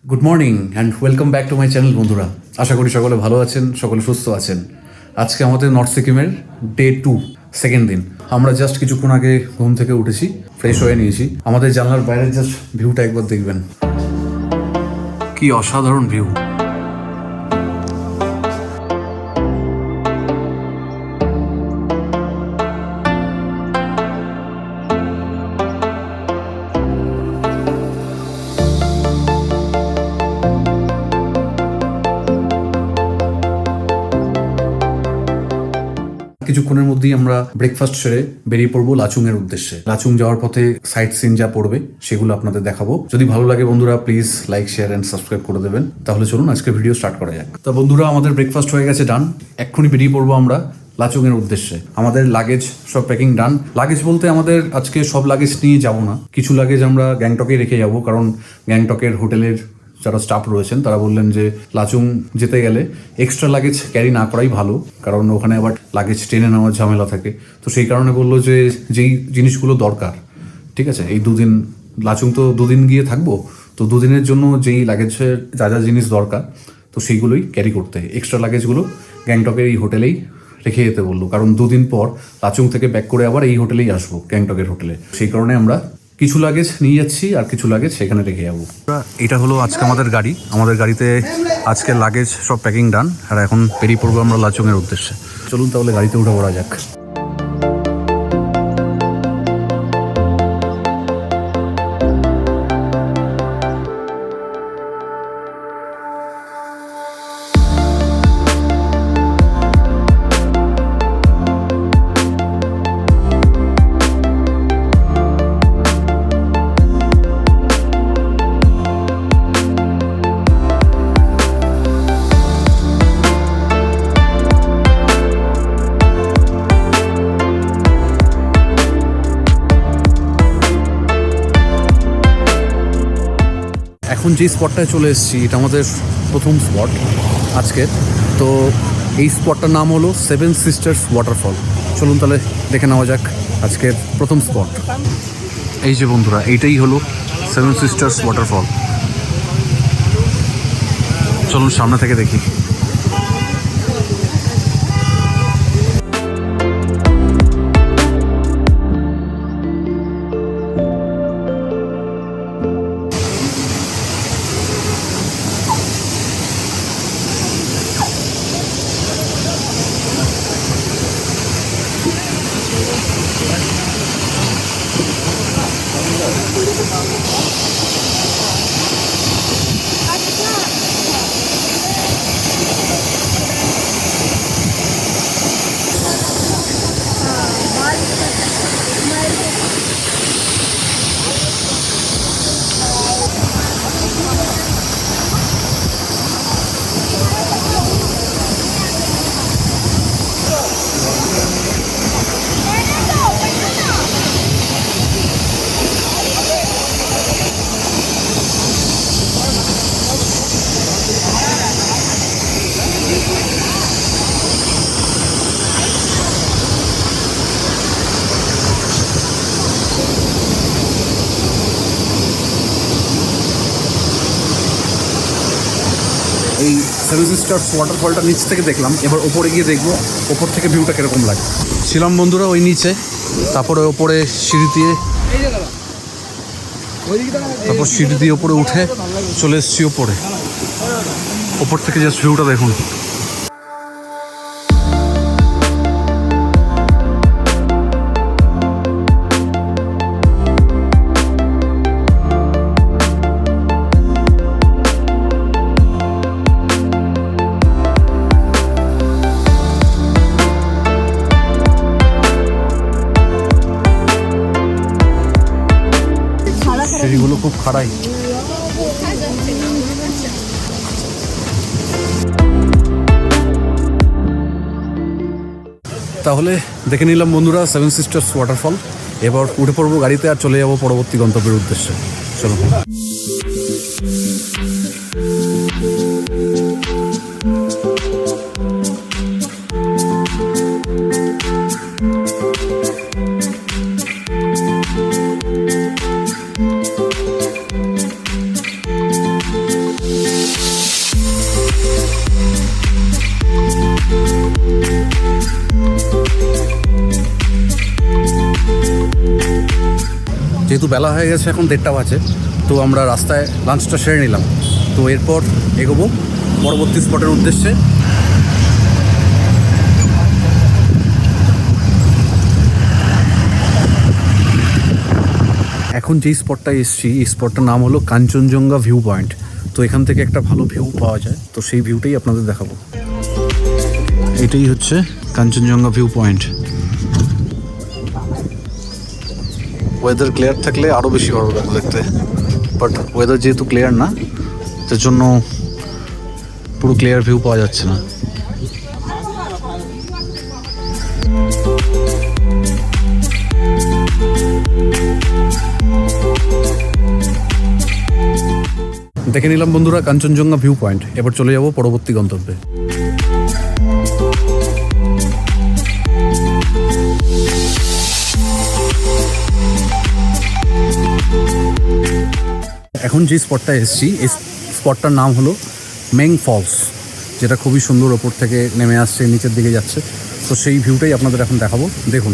Good morning and welcome back to my channel বন্ধুরা। আশা করি সকলে ভালো আছেন, সকলে সুস্থ আছেন। আজকে আমাদের নর্থ সিকিমের ডে 2, সেকেন্ড দিন। আমরা জাস্ট কিছুক্ষণ আগে ঘুম থেকে উঠেছি, ফ্রেশ হয়ে নিয়েছি। আমাদের জানলার বাইরের জাস্ট ভিউটা একবার দেখবেন, কি অসাধারণ ভিউ। কিছুক্ষণের মধ্যেই আমরা ব্রেকফাস্ট সেরে বেরিয়ে পড়বো লাচুং এর উদ্দেশ্যে। লাচুং যাওয়ার পথে সাইট সিন যা পড়বে সেগুলো আপনাদের দেখাবো। যদি ভালো লাগে বন্ধুরা please like, share and subscribe করে দেবেন। তাহলে চলুন আজকে ভিডিও স্টার্ট করা যাক। তো বন্ধুরা, আমাদের ব্রেকফাস্ট হয়ে গেছে, ডান। এক্ষুনি বেরিয়ে পড়বো আমরা লাচুং এর উদ্দেশ্যে। আমাদের লাগেজ সব প্যাকিং ডান। লাগেজ বলতে আমাদের আজকে সব লাগেজ নিয়ে যাব না, কিছু লাগেজ আমরা গ্যাংটকে রেখে যাব, কারণ গ্যাংটকের হোটেলের যারা স্টাফ রয়েছেন তারা বললেন যে লাচুং যেতে গেলে এক্সট্রা লাগেজ ক্যারি না করাই ভালো, কারণ ওখানে আবার লাগেজ টেনে নেওয়ার ঝামেলা থাকে। তো সেই কারণে বললো যে যেই জিনিসগুলো দরকার, ঠিক আছে, এই দুদিন লাচুং তো দুদিন গিয়ে থাকবো, তো দুদিনের জন্য যেই লাগেজের যা যা জিনিস দরকার তো সেইগুলোই ক্যারি করতে, এক্সট্রা লাগেজগুলো গ্যাংটকের এই হোটেলেই রেখে যেতে বললো, কারণ দুদিন পর লাচুং থেকে ব্যাক করে আবার এই হোটেলেই আসবো, গ্যাংটকের হোটেলে। সেই কারণে আমরা কিছু লাগেজ নিয়ে যাচ্ছি আর কিছু লাগেজ সেখানে রেখে যাবো। এটা হলো আজকে আমাদের গাড়ি। আমাদের গাড়িতে আজকে লাগেজ সব প্যাকিং ডান, আর এখন বেরিয়ে পড়বো আমরা লাচুং এর উদ্দেশ্যে। চলুন তাহলে গাড়িতে উঠে পড়া যাক। এখন যে স্পটটায় চলে এসেছি এটা আমাদের প্রথম স্পট আজকের। তো এই স্পটটার নাম হলো 7 সিস্টার্স ওয়াটারফল। চলুন তাহলে দেখে নেওয়া যাক আজকের প্রথম স্পট। এই যে বন্ধুরা, এইটাই হলো 7 সিস্টার্স ওয়াটারফল। চলুন সামনে থেকে দেখি। এই 7 সিস্টার্স ওয়াটারফলটা নিচ থেকে দেখলাম, এবার ওপরে গিয়ে দেখবো ওপর থেকে ভিউটা কিরকম লাগে। ছিলাম বন্ধুরা ওই নিচে, তারপরে ওপরে সিঁড়ি দিয়ে, তারপর সিঁড়ি দিয়ে ওপরে উঠে চলে এসেছি ওপরে। ওপর থেকে জাস্ট ভিউটা দেখুন। সিঁড়িগুলো খুব খাড়াই। তাহলে দেখে নিলাম বন্ধুরা 7 সিস্টার্স ওয়াটারফল। এবার উঠে পড়বো গাড়িতে আর চলে যাবো পরবর্তী গন্তব্যের উদ্দেশ্যে। চলো। যেহেতু বেলা হয়ে গেছে, এখন 1:30 বাজে, তো আমরা রাস্তায় লাঞ্চটা সেরে নিলাম। তো এরপর এগোবো পরবর্তী স্পটের উদ্দেশ্যে। এখন যেই স্পটটায় এসেছি, এই স্পটটার নাম হলো কাঞ্চনজঙ্ঘা ভিউ পয়েন্ট। তো এখান থেকে একটা ভালো ভিউ পাওয়া যায়, তো সেই ভিউটাই আপনাদের দেখাবো। এটাই হচ্ছে Kanchenjunga view point. Weather clear থাকলে আরও বেশি ভালো লাগবে দেখতে, বাট ওয়েদার যেহেতু ক্লিয়ার না, তার জন্য পুরো ক্লিয়ার ভিউ পাওয়া যাচ্ছে না। দেখে নিলাম বন্ধুরা কাঞ্চনজঙ্ঘা ভিউ পয়েন্ট। এবার চলে যাব পরবর্তী গন্তব্যে। এখন যে স্পটটায় এসেছি, এই স্পটটার নাম হলো মেং ফলস, যেটা খুবই সুন্দর, ওপর থেকে নেমে আসছে, নিচের দিকে যাচ্ছে। তো সেই ভিউটাই আপনাদের এখন দেখাবো। দেখুন,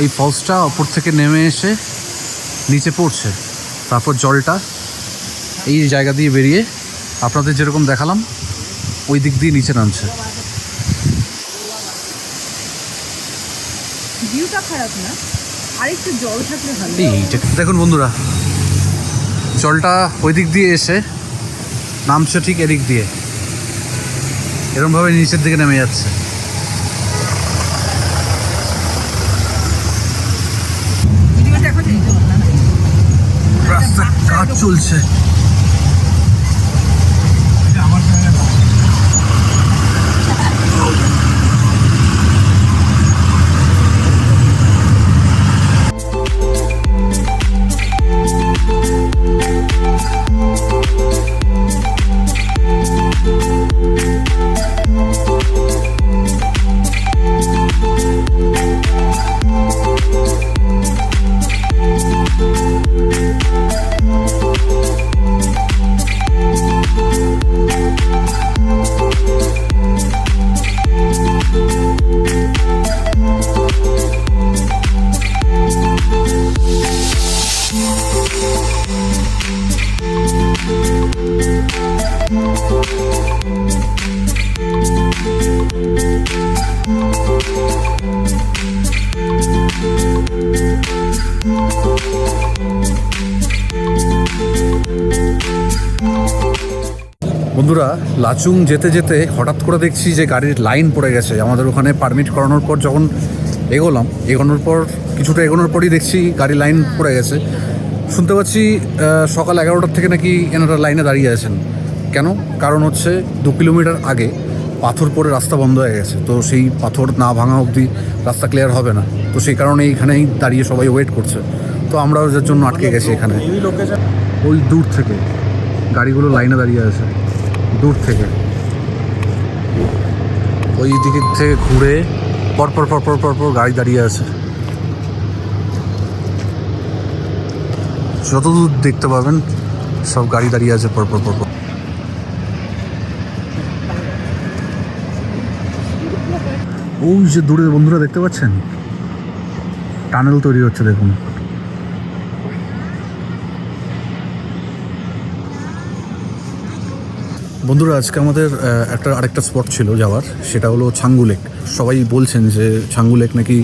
এই ফলসটা ওপর থেকে নেমে এসে নিচে পড়ছে, তারপর জলটা এই জায়গা দিয়ে বেরিয়ে আপনাদের যেরকম দেখালাম ওই দিক দিয়ে নিচে নামছে। ভিউটা খারাপ না, আরেকটু জল থাকলে ভালো। এইটা দেখুন বন্ধুরা, জলটা ওই দিক দিয়ে এসে নামছে ঠিক এদিক দিয়ে, এরকমভাবে নিচের দিকে নেমে যাচ্ছে। রাস্তায় কাজ চলছে। বন্ধুরা, লাচুং যেতে যেতে হঠাৎ করে দেখছি যে গাড়ির লাইন পড়ে গেছে। আমাদের ওখানে পারমিট করানোর পর যখন এগোনোর পর কিছুটা এগোনোর পরই দেখছি গাড়ি লাইন পড়ে গেছে। শুনতে পাচ্ছি সকাল 11টার থেকে নাকি এনারা লাইনে দাঁড়িয়ে আছেন। কেন? কারণ হচ্ছে 2 কিলোমিটার আগে পাথর পড়ে রাস্তা বন্ধ হয়ে গেছে। তো সেই পাথর না ভাঙা অবধি রাস্তা ক্লিয়ার হবে না। তো সেই কারণে এইখানেই দাঁড়িয়ে সবাই ওয়েট করছে। তো আমরাও যার জন্য আটকে গেছি এখানে। ওই দূর থেকে গাড়িগুলো লাইনে দাঁড়িয়ে আছে, দূর থেকে ওই দিকের থেকে ঘুরে পরপর পরপর পরপর গাড়ি দাঁড়িয়ে আছে। যতদূর দেখতে পাবেন সব গাড়ি দাঁড়িয়ে আছে পরপর পরপর। ওই যে দূরে বন্ধুরা দেখতে পাচ্ছেন, টানেল তৈরি হচ্ছে দেখুন। বন্ধুরা, আজকে আমাদের আরেকটা স্পট ছিল যাওয়ার, সেটা হলো ছাঙ্গু লেক। সবাই বলছেন যে ছাঙ্গু লেক নাকি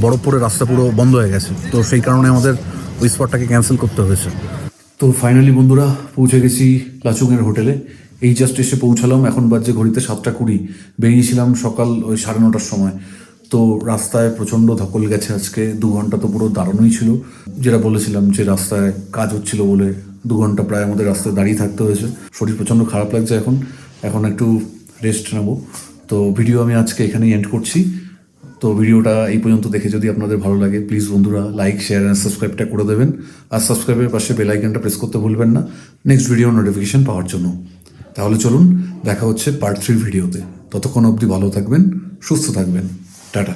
বরফ পড়ে রাস্তা পুরো বন্ধ হয়ে গেছে। তো সেই কারণে আমাদের ওই স্পটটাকে ক্যান্সেল করতে হয়েছে। তো ফাইনালি বন্ধুরা পৌঁছে গেছি লাচুংয়ের হোটেলে। এই জাস্ট এসে পৌঁছালাম। এখন বাজে ঘড়িতে 7:20। বেরিয়েছিলাম সকাল ওই 9:30টার সময়। তো রাস্তায় প্রচণ্ড ধকল গেছে আজকে। 2 ঘন্টা তো পুরো দাঁড়ানোই ছিল। যেটা বলেছিলাম যে রাস্তায় কাজ হচ্ছিল বলে 2 ঘন্টা প্রায় আমাদের রাস্তায় দাঁড়িয়ে থাকতে হয়েছে। শরীর প্রচণ্ড খারাপ লাগছে এখন একটু রেস্ট নেব। তো ভিডিও আমি আজকে এখানেই এন্ড করছি। তো ভিডিওটা এই পর্যন্ত দেখে যদি আপনাদের ভালো লাগে, প্লিজ বন্ধুরা লাইক, শেয়ার অ্যান্ড সাবস্ক্রাইবটা করে দেবেন। আর সাবস্ক্রাইবের পাশে বেল আইকনটা প্রেস করতে ভুলবেন না নেক্সট ভিডিও নোটিফিকেশন পাওয়ার জন্য। তাহলে চলুন, দেখা হচ্ছে পার্ট 3 ভিডিওতে। ততক্ষণ অবধি ভালো থাকবেন, সুস্থ থাকবেন। টাটা।